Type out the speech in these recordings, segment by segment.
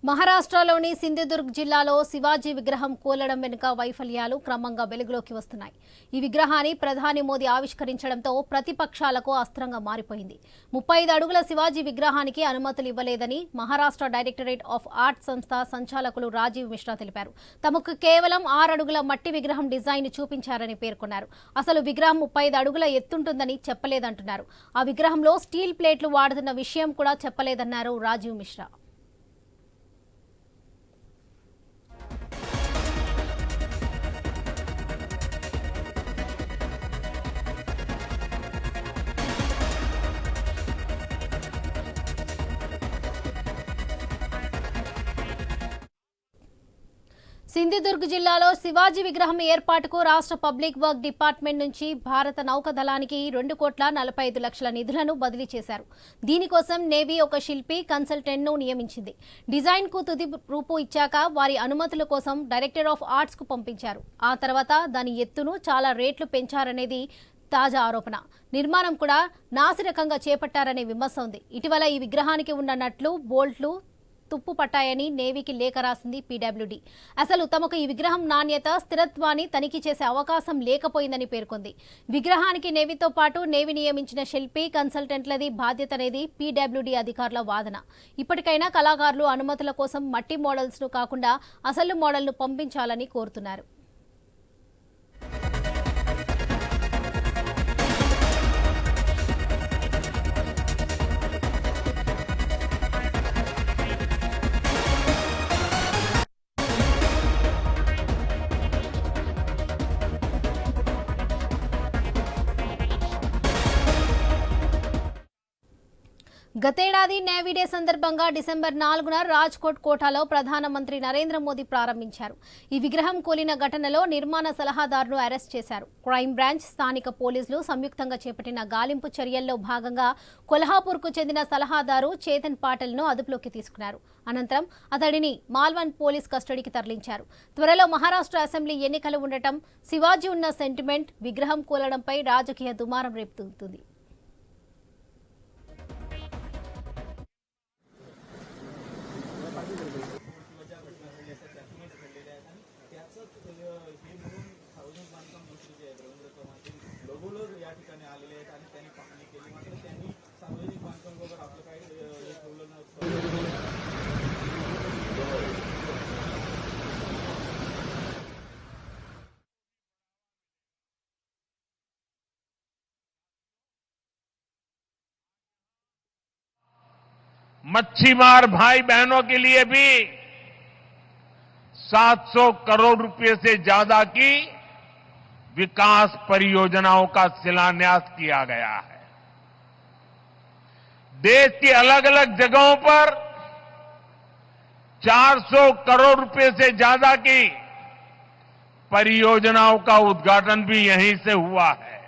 మహారాష్ట్రలోని సింధుదుర్గ్ జిల్లాలో శివాజీ విగ్రహం కూలడం వెనుక వైఫల్యాలు క్రమంగా వెలుగులోకి వస్తున్నాయి. ఈ విగ్రహాన్ని ప్రధాని మోదీ ఆవిష్కరించడంతో ప్రతిపక్షాలకు అస్త్రంగా మారిపోయింది. 35 అడుగుల శివాజీ విగ్రహానికి అనుమతులు ఇవ్వలేదని మహారాష్ట్ర డైరెక్టరేట్ ఆఫ్ ఆర్ట్ సంస్థ సంచాలకులు రాజీవ్ మిశ్రా తెలిపారు. తమకు కేవలం 6 అడుగుల మట్టి విగ్రహం డిజైన్ చూపించారని పేర్కొన్నారు. అసలు విగ్రహం 35 అడుగుల ఎత్తుంటుందని చెప్పలేదంటున్నారు. ఆ విగ్రహంలో స్టీల్ ప్లేట్లు వాడుతున్న విషయం కూడా చెప్పలేదన్నారు రాజీవ్ మిశ్రా. సింధుదుర్గ్ జిల్లాలో శివాజీ విగ్రహం ఏర్పాటుకు రాష్ట్ర పబ్లిక్ వర్క్ డిపార్ట్మెంట్ నుంచి భారత నౌకాదళానికి 2,45,00,000 నిధులను బదిలీ చేశారు. దీనికోసం నేవీ ఒక శిల్పి కన్సల్టెంట్ను నియమించింది. డిజైన్కు తుది రూపు ఇచ్చాక వారి అనుమతుల కోసం డైరెక్టర్ ఆఫ్ ఆర్ట్స్కు పంపించారు. ఆ తర్వాత దాని ఎత్తును చాలా రేట్లు పెంచారనేది తాజా ఆరోపణ. నిర్మాణం కూడా నాసిరకంగా చేపట్టారనే విమర్శ ఉంది. ఇటీవల ఈ విగ్రహానికి ఉన్న నట్లు, బోల్ట్లు తుప్పు పట్టాయని నేవీకి లేఖ రాసింది పీడబ్ల్యూడీ. అసలు తమకు ఈ విగ్రహం నాణ్యత, స్థిరత్వాన్ని తనిఖీ చేసే అవకాశం లేకపోయిందని పేర్కొంది. విగ్రహానికి నేవీతో పాటు నేవీ నియమించిన శిల్పి కన్సల్టెంట్లది బాధ్యత అనేది పీడబ్ల్యూడీ అధికారుల వాదన. ఇప్పటికైనా కళాకారులు అనుమతుల కోసం మట్టి మోడల్స్ను కాకుండా అసలు మోడల్ను పంపించాలని కోరుతున్నారు. గతేడాది నేవీ డే సందర్భంగా డిసెంబర్ 4న రాజ్కోట్ కోటాలో ప్రధానమంత్రి నరేంద్ర మోదీ ప్రారంభించారు. ఈ విగ్రహం కూలిన ఘటనలో నిర్మాణ సలహాదారును అరెస్ట్ చేశారు. క్రైమ్ బ్రాంచ్, స్థానిక పోలీసులు సంయుక్తంగా చేపట్టిన గాలింపు చర్యల్లో భాగంగా కొల్హాపూర్కు చెందిన సలహాదారు చేతన్ పాటిల్ను అదుపులోకి తీసుకున్నారు. అనంతరం అతడిని మాల్వన్ పోలీస్ కస్టడీకి తరలించారు. త్వరలో మహారాష్ట్ర అసెంబ్లీ ఎన్నికలు ఉండటం, శివాజీ ఉన్న సెంటిమెంట్ విగ్రహం కూలడంపై రాజకీయ దుమారం రేపుతుంది. मच्छीमार भाई बहनों के लिए भी 700 करोड़ रुपए से ज्यादा की विकास परियोजनाओं का शिलान्यास किया गया है। देश की अलग अलग जगहों पर 400 करोड़ रुपए से ज्यादा की परियोजनाओं का उद्घाटन भी यहीं से हुआ है।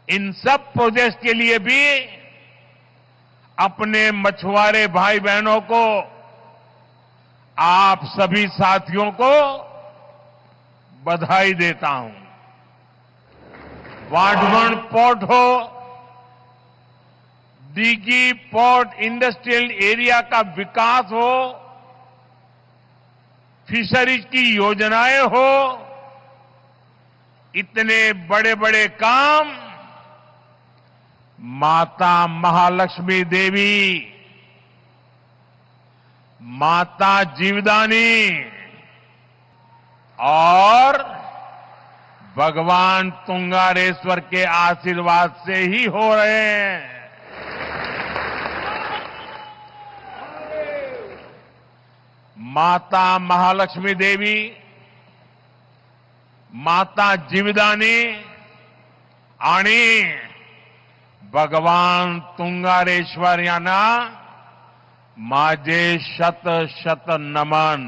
इन सब प्रोजेक्ट्स के लिए भी अपने मछुआरे भाई बहनों को, आप सभी साथियों को बधाई देता हूं। वाढवण पोर्ट हो, दीघी पोर्ट इंडस्ट्रियल एरिया का विकास हो, फिशरीज की योजनाएं हो, इतने बड़े बड़े काम माता महालक्ष्मी देवी, माता जीवदानी और भगवान तुंगारेश्वर के आशीर्वाद से ही हो रहे हैं। माता महालक्ष्मी देवी, माता जीवदानी आणि भगवान तुंगारेश्वर यांना माझे शत शत नमन।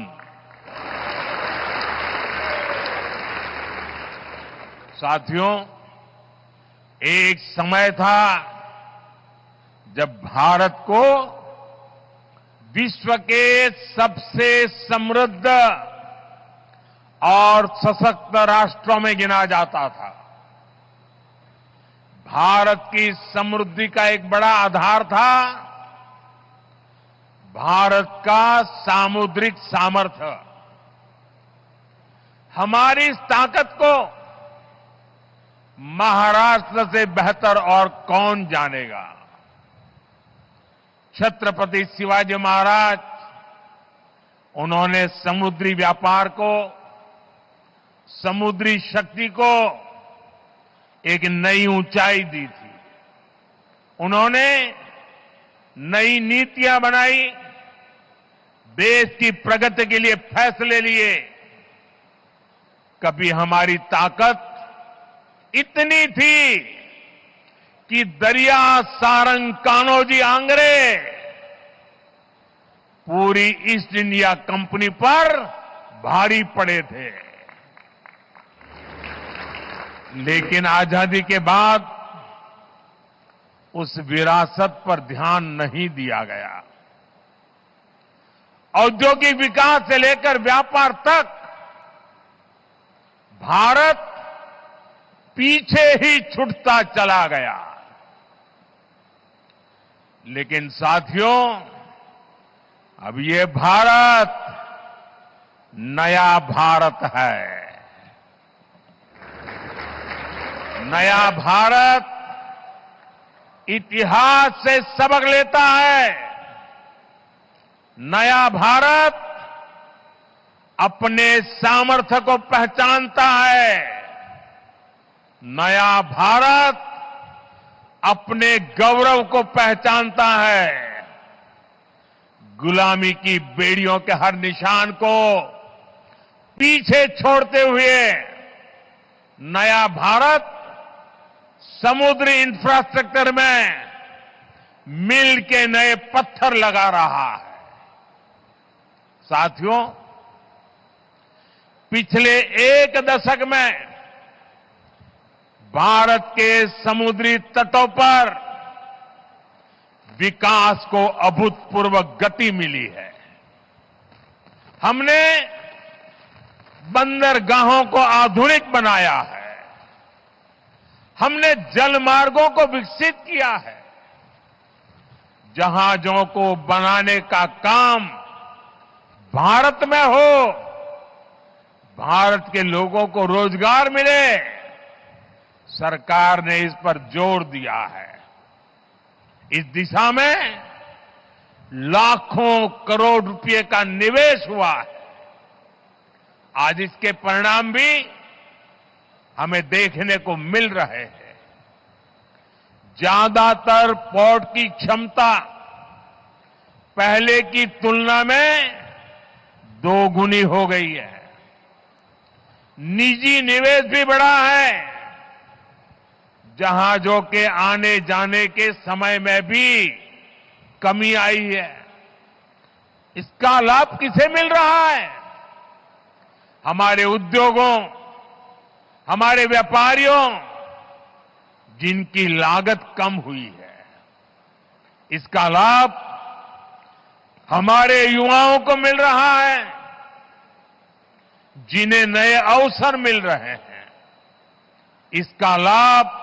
साथियों, एक समय था जब भारत को विश्व के सबसे समृद्ध और सशक्त राष्ट्रों में गिना जाता था। भारत की समृद्धि का एक बड़ा आधार था भारत का सामुद्रिक सामर्थ्य, हमारी इस ताकत को महाराष्ट्र से बेहतर और कौन जानेगा। छत्रपति शिवाजी महाराज, उन्होंने समुद्री व्यापार को, समुद्री शक्ति को एक नई ऊंचाई दी थी। उन्होंने नई नीतियां बनाई, देश की प्रगति के लिए फैसले लिए। कभी हमारी ताकत इतनी थी कि दरिया सारंग कान्होजी आंग्रे पूरी ईस्ट इंडिया कंपनी पर भारी पड़े थे। लेकिन आजादी के बाद उस विरासत पर ध्यान नहीं दिया गया। औद्योगिक विकास से लेकर व्यापार तक भारत पीछे ही छूटता चला गया। लेकिन साथियों, अब ये भारत नया भारत है। नया भारत इतिहास से सबक लेता है। नया भारत अपने सामर्थ्य को पहचानता है। नया भारत अपने गौरव को पहचानता है। गुलामी की बेड़ियों के हर निशान को पीछे छोड़ते हुए नया भारत समुद्री इंफ्रास्ट्रक्चर में मिल के नए पत्थर लगा रहा है। साथियों, पिछले एक दशक में भारत के समुद्री तटों पर विकास को अभूतपूर्व गति मिली है। हमने बंदरगाहों को आधुनिक बनाया है। हमने जल मार्गों को विकसित किया है। जहाजों को बनाने का काम भारत में हो, भारत के लोगों को रोजगार मिले, सरकार ने इस पर जोर दिया है। इस दिशा में लाखों करोड़ रुपए का निवेश हुआ है। आज इसके परिणाम भी हमें देखने को मिल रहे हैं। ज्यादातर पोर्ट की क्षमता पहले की तुलना में दोगुनी हो गई है। निजी निवेश भी बढ़ा है। जहाजों के आने जाने के समय में भी कमी आई है। इसका लाभ किसे मिल रहा है? हमारे उद्योगों, हमारे व्यापारियों, जिनकी लागत कम हुई है। इसका लाभ हमारे युवाओं को मिल रहा है, जिन्हें नए अवसर मिल रहे हैं। इसका लाभ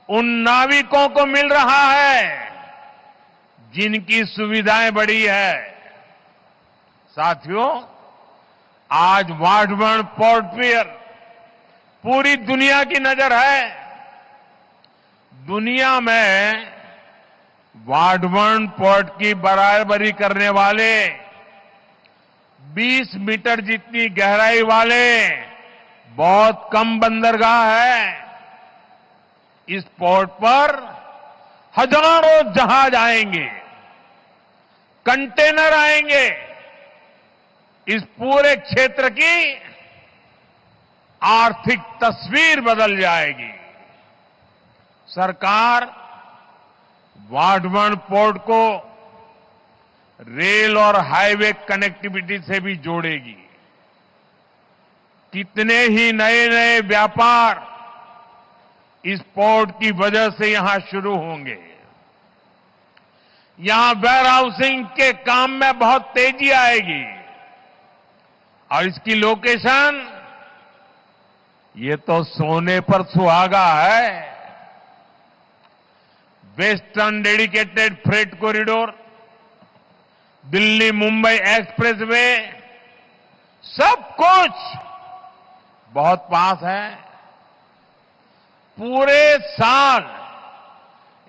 उन नाविकों को मिल रहा है जिनकी सुविधाएं बढ़ी है। साथियों, आज वाढवण पोर्ट पियर पूरी दुनिया की नजर है। दुनिया में वाढवण पोर्ट की बराबरी करने वाले 20 मीटर जितनी गहराई वाले बहुत कम बंदरगाह है। इस पोर्ट पर हजारों जहाज आएंगे, कंटेनर आएंगे। इस पूरे क्षेत्र की आर्थिक तस्वीर बदल जाएगी। सरकार वाढवण पोर्ट को रेल और हाईवे कनेक्टिविटी से भी जोड़ेगी। कितने ही नए नए व्यापार इस पोर्ट की वजह से यहां शुरू होंगे। यहां वेयर हाउसिंग के काम में बहुत तेजी आएगी। और इसकी लोकेशन, ये तो सोने पर सुहागा है। Western dedicated freight corridor, Delhi Mumbai expressway, सब कुछ बहुत पास है। पूरे साल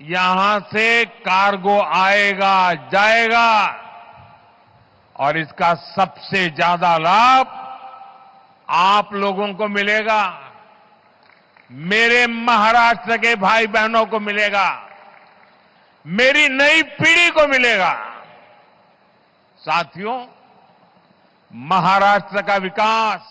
यहां से कार्गो आएगा जाएगा और इसका सबसे ज्यादा लाभ आप लोगों को मिलेगा, मेरे महाराष्ट्र के भाई बहनों को मिलेगा, मेरी नई पीढ़ी को मिलेगा। साथियों, महाराष्ट्र का विकास